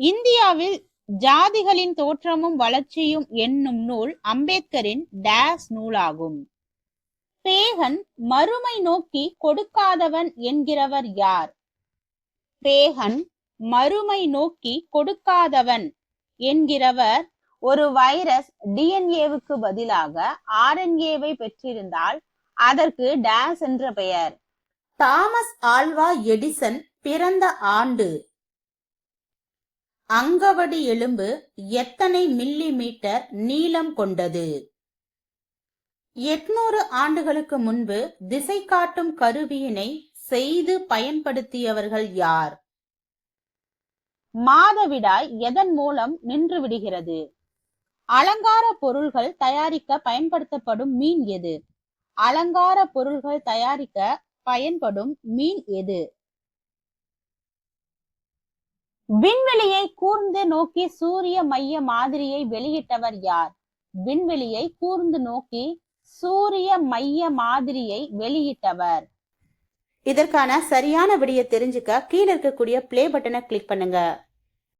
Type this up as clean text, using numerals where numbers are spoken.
இந்தியாவில் ஜாதிகளின் தோற்றமும் வளர்ச்சியும் என்னும் நூல் அம்பேத்கரின் டேஸ் நூலாகும். பேகன் மறுமை நோக்கி கொடுக்காதவன் என்கிறவர் யார்? பேகன் மறுமை நோக்கி கொடுக்காதவன் என்கிறவர் ஒரு வைரஸ் டிஎன்ஏவுக்கு பதிலாக ஆர்என்ஏவை பெற்றிருந்தால் அதற்கு டேஸ் என்ற பெயர். தாமஸ் ஆல்வா எடிசன் பிறந்த ஆண்டு. அங்கவடி எலும்பு எத்தனை மில்லி மீட்டர் நீளம் கொண்டது? 800 ஆண்டுகளுக்கு முன்பு திசை காட்டும் கருவியினை செய்து பயன்படுத்தியவர்கள் யார்? மாதவிடாய் எதன் மூலம் நின்று விடுகிறது? அலங்கார பொருள்கள் தயாரிக்க பயன்படுத்தப்படும் மீன் எது? அலங்கார பொருள்கள் தயாரிக்க பயன்படும் மீன் எது? விண்வெளியை கூர்ந்து நோக்கி சூரிய மைய மாதிரியை வெளியிட்டவர் யார்? விண்வெளியை கூர்ந்து நோக்கி சூரிய மைய மாதிரியை வெளியிட்டவர். இதற்கான சரியான விடையை தெரிஞ்சுக்க கீழே இருக்கக்கூடிய பிளே பட்டனை கிளிக் பண்ணுங்க.